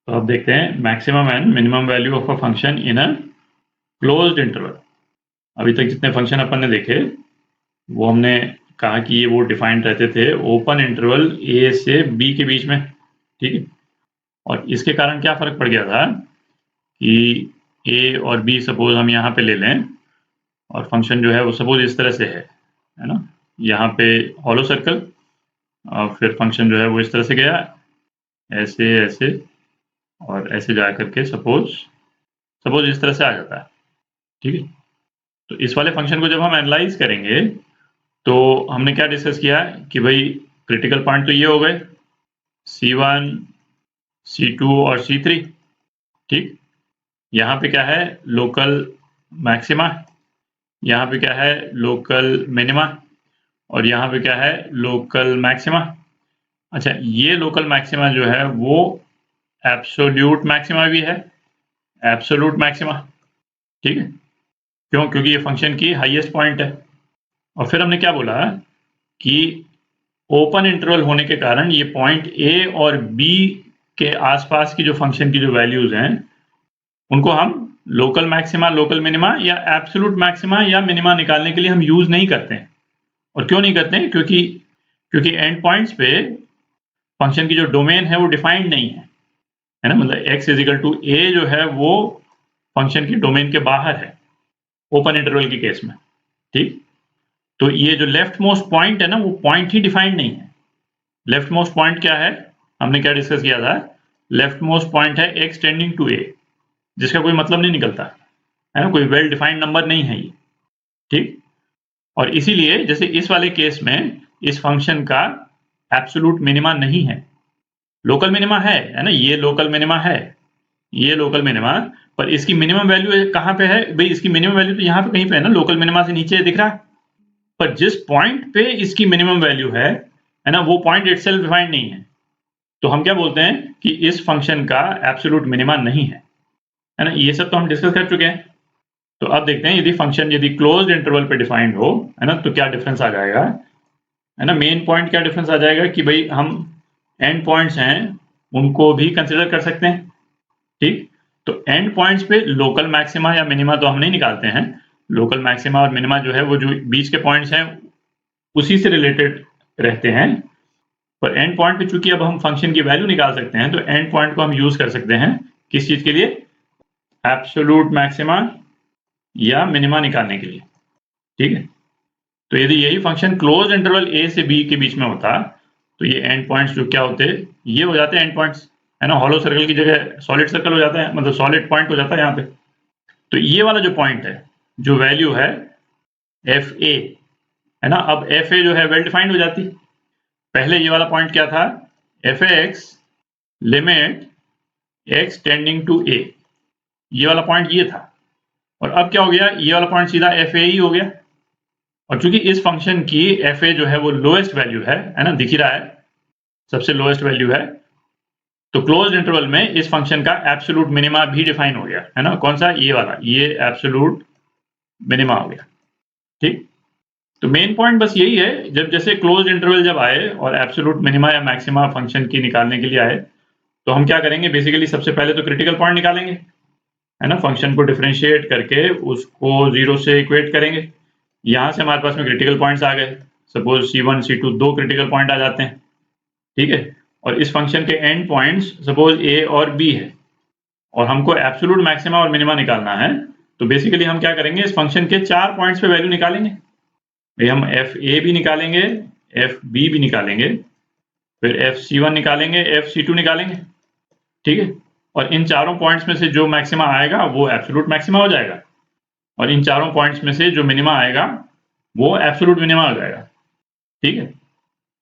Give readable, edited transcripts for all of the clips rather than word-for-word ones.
तो अब देखते हैं maximum and minimum value of a function in a closed interval. अभी तक जितने फंक्शन अपन ने देखे वो हमने कहा कि ये वो डिफाइंड रहते थे ओपन इंटरवल ए से बी के बीच में, ठीक है। और इसके कारण क्या फर्क पड़ गया था कि ए और बी सपोज हम यहाँ पे ले लें और फंक्शन जो है वो सपोज इस तरह से है ना, यहाँ पे हॉलो सर्कल और फिर फंक्शन जो है वो इस तरह से गया ऐसे ऐसे और ऐसे जा करके सपोज इस तरह से आ जाता है, ठीक है। तो इस वाले फंक्शन को जब हम एनालाइज करेंगे तो हमने क्या डिस्कस किया कि भाई क्रिटिकल पॉइंट तो ये हो गए C1, C2 और C3, ठीक। यहाँ पे क्या है लोकल मैक्सिमा, यहाँ पे क्या है लोकल मिनिमा और यहाँ पे क्या है लोकल मैक्सिमा। अच्छा, ये लोकल मैक्सिमा जो है वो एब्सोल्यूट मैक्सिमा भी है, एब्सोल्यूट मैक्सिमा, ठीक है। क्यों? क्योंकि ये फंक्शन की हाईएस्ट पॉइंट है। और फिर हमने क्या बोला कि ओपन इंटरवल होने के कारण ये पॉइंट ए और बी के आसपास की जो फंक्शन की जो वैल्यूज हैं उनको हम लोकल मैक्सिमा, लोकल मिनिमा या एब्सोल्यूट मैक्सिमा या मिनिमा निकालने के लिए हम यूज नहीं करते हैं। और क्यों नहीं करते हैं? क्योंकि एंड पॉइंट्स पे फंक्शन की जो डोमेन है वो डिफाइंड नहीं है ना। मतलब x इजिकल टू ए जो है वो फंक्शन की डोमेन के बाहर है ओपन इंटरवल के केस में, ठीक। तो ये जो लेफ्ट मोस्ट पॉइंट है ना वो पॉइंट ही डिफाइंड नहीं है। लेफ्ट मोस्ट पॉइंट क्या है? हमने क्या डिस्कस किया था? लेफ्ट मोस्ट पॉइंट है x टेंडिंग टू a, जिसका कोई मतलब नहीं निकलता है ना, कोई वेल डिफाइंड नंबर नहीं है ये, ठीक। और इसीलिए जैसे इस वाले केस में इस फंक्शन का एब्सोल्यूट मिनिमा नहीं है, लोकल मिनिमा है ना, ये लोकल मिनिमा है, ये लोकल मिनिमा, पर इसकी मिनिमम वैल्यू कहाँ पे है भाई? इसकी मिनिमम वैल्यू तो यहाँ पे कहीं पे है ना, लोकल मिनिमा से नीचे दिख रहा है। पर जिस पॉइंट पे इसकी मिनिमम वैल्यू है ना, वो पॉइंट इटसेल्फ डिफाइंड नहीं है। तो हम क्या बोलते हैं कि इस फंक्शन का एब्सोल्यूट मिनिमा नहीं है ना। ये सब तो हम डिस्कस कर चुके हैं। तो अब देखते हैं यदि फंक्शन यदि क्लोज्ड इंटरवल पे डिफाइंड हो है ना तो क्या डिफरेंस आ जाएगा, है ना। मेन पॉइंट क्या डिफरेंस आ जाएगा कि भाई हम एंड पॉइंट्स हैं उनको भी कंसिडर कर सकते हैं, ठीक। तो एंड पॉइंट्स पे लोकल मैक्सिमा या मिनिमा तो हम नहीं निकालते हैं। लोकल मैक्सिमा और मिनिमा जो है वो जो बीच के पॉइंट्स हैं उसी से रिलेटेड रहते हैं। पर एंड पॉइंट पे चूंकि अब हम फंक्शन की वैल्यू निकाल सकते हैं तो एंड पॉइंट को हम यूज कर सकते हैं किस चीज के लिए? एब्सोल्यूट मैक्सिमा या मिनिमा निकालने के लिए, ठीक है। तो यदि यही फंक्शन क्लोज इंटरवल ए से बी के बीच में होता तो ये एंड पॉइंट्स जो क्या होते, ये हो जाते हैं एंड पॉइंट्स, है ना। हॉलो सर्कल की जगह सॉलिड सर्कल हो जाता है, मतलब सॉलिड पॉइंट हो जाता है यहाँ पे। तो ये वाला जो पॉइंट है जो वैल्यू है एफ ए, है ना, अब एफ ए जो है वेल डिफाइंड हो जाती। पहले ये वाला पॉइंट क्या था? F x limit x tending to a, ये वाला पॉइंट ये था। और अब क्या हो गया? ये वाला पॉइंट सीधा एफ ए ही हो गया। और चूंकि इस फंक्शन की एफ ए जो है वो लोएस्ट वैल्यू है ना, दिख ही रहा है सबसे लोएस्ट वैल्यू है, तो क्लोज्ड इंटरवल में इस फंक्शन का एब्सोल्यूट मिनिमा भी डिफाइन हो गया, है ना। कौन सा? ये वाला, ये एब्सोल्यूट मिनिमा हो गया, ठीक। तो मेन पॉइंट बस यही है, जब जैसे क्लोज्ड इंटरवल जब आए और एब्सोल्यूट मिनिमा या मैक्सिमा फंक्शन की निकालने के लिए आए तो हम क्या करेंगे? बेसिकली सबसे पहले तो क्रिटिकल पॉइंट निकालेंगे, है ना। फंक्शन को डिफरेंशिएट करके उसको 0 से इक्वेट करेंगे। यहाँ से हमारे पास में क्रिटिकल पॉइंट्स आ गए, सपोज C1, C2 दो क्रिटिकल पॉइंट आ जाते हैं, ठीक है। और इस फंक्शन के एंड पॉइंट्स सपोज A और B है और हमको एब्सोल्यूट मैक्सिमा और मिनिमा निकालना है। तो बेसिकली हम क्या करेंगे? इस फंक्शन के 4 पॉइंट्स पे वैल्यू निकालेंगे। भाई हम एफ ए भी निकालेंगे, एफ बी भी निकालेंगे, फिर एफ C1 निकालेंगे, एफ C2 निकालेंगे, ठीक है। और इन चारों पॉइंट्स में से जो मैक्सिमा आएगा वो एब्सोल्यूट मैक्सिमा हो जाएगा और इन चारों पॉइंट्स में से जो मिनिमा आएगा वो एब्सोल्यूट मिनिमा हो जाएगा, ठीक है।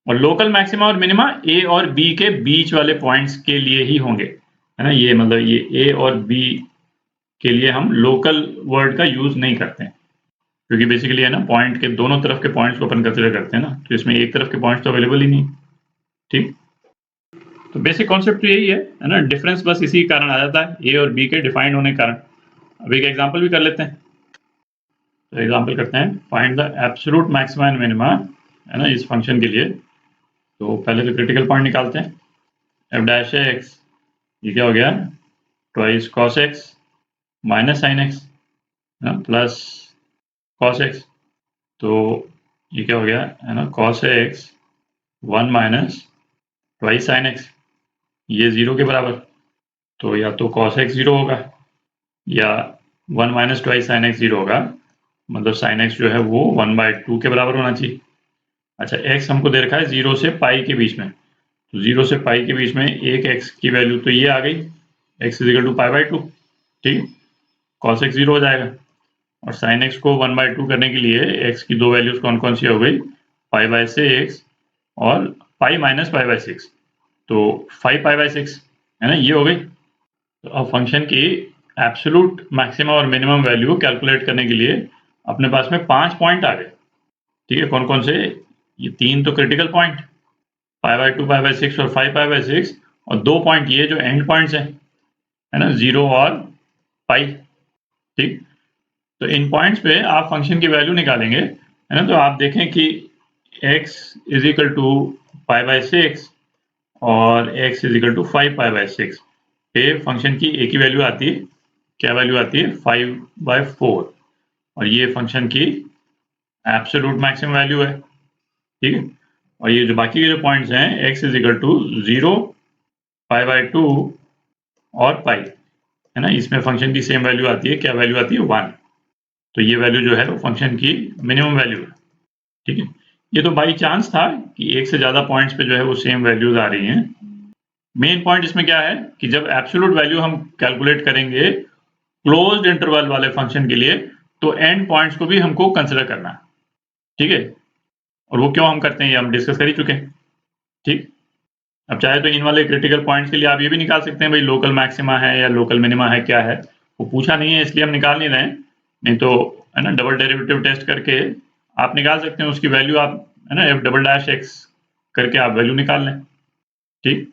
और लोकल मैक्सिमा और मिनिमा ए और बी के बीच वाले पॉइंट्स के लिए ही होंगे, है ना। ये मतलब ये ए और बी के लिए हम लोकल वर्ड का यूज नहीं करते हैं क्योंकि बेसिकली है ना पॉइंट के दोनों तरफ के पॉइंट्स को अपन कंसिडर करते हैं ना, तो इसमें एक तरफ के पॉइंट्स तो अवेलेबल ही नहीं, ठीक। तो बेसिक कॉन्सेप्ट तो यही है ना। डिफरेंस बस इसी कारण आ जाता है ए और बी के डिफाइंड होने के कारण। अब एक एग्जांपल भी कर लेते हैं। तो एग्जांपल करते हैं, find the absolute maxima and minima, है ना, इस फंक्शन के लिए। तो पहले तो क्रिटिकल पॉइंट निकालते हैं, एफ डैश एक्स ये क्या हो गया, twice cos x minus sine x plus cos x, तो ये क्या हो गया है ना, cos x 1 minus twice sine x, ये 0 के बराबर, तो या तो कॉस एक्स 0 होगा या 1 माइनस ट्वाइस साइन एक्स 0 होगा, मतलब साइन एक्स जो है वो 1/2 के बराबर होना चाहिए। अच्छा, एक्स हमको दे रखा है 0 से पाई के बीच में, तो 0 से पाई के बीच में एक एक्स की वैल्यू तो ये आ गई, एक्स इज इक्वल टू पाई/2, ठीक, कॉस एक्स 0 हो जाएगा। और साइन एक्स को 1/2 करने के लिए एक्स की दो वैल्यूज कौन कौन सी हो गई, पाई/6 और पाई माइनस पाई/6, तो 5 पाई/6 है ना, ये हो गई। तो अब फंक्शन की एब्सोल्यूट मैक्सिमम और मिनिमम वैल्यू कैलकुलेट करने के लिए अपने पास में 5 पॉइंट आ गए, ठीक है, कौन कौन से, ये 3 तो क्रिटिकल पॉइंट, पाई/2 पाई/6 और 5 पाई/6, और 2 पॉइंट ये जो एंड पॉइंट्स हैं, है ना, 0 और पाई, ठीक। तो इन पॉइंट्स पे आप फंक्शन की वैल्यू निकालेंगे, है ना, तो आप देखें कि x इज इक्वल टू पाई/6 और x इज इक्वल टू 5 पाई/6 पे फंक्शन की एक ही वैल्यू आती है, क्या वैल्यू आती है, 5/4, और ये फंक्शन की एब्सोल्यूट मैक्सिमम वैल्यू है, ठीक है। और ये जो बाकी के जो पॉइंट्स हैं, x इज इक्वल टू 0, पाई/2 और पाई, है ना, इसमें फंक्शन की सेम वैल्यू आती है, क्या वैल्यू आती है, 1, तो ये वैल्यू जो है वो फंक्शन की मिनिमम वैल्यू है, ठीक है। ये तो बाई चांस था कि एक से ज्यादा पॉइंट्स पे जो है वो सेम वैल्यूज आ रही हैं। मेन पॉइंट इसमें क्या है कि जब एब्सोल्यूट वैल्यू हम कैलकुलेट करेंगे क्लोज्ड इंटरवल वाले फंक्शन के लिए, तो एंड पॉइंट्स को भी हमको कंसिडर करना है, ठीक है, और वो क्यों हम करते हैं ये हम डिस्कस कर ही चुके हैं, ठीक। अब चाहे तो इन वाले क्रिटिकल पॉइंट्स के लिए आप ये भी निकाल सकते हैं भाई लोकल मैक्सिमा है या लोकल मिनिमा है, क्या है, वो पूछा नहीं है इसलिए हम निकाल नहीं रहे हैं, नहीं तो है ना डबल डेरिवेटिव टेस्ट करके आप निकाल सकते हैं उसकी वैल्यू, आप है ना f डबल डैश एक्स करके आप वैल्यू निकाल लें, ठीक।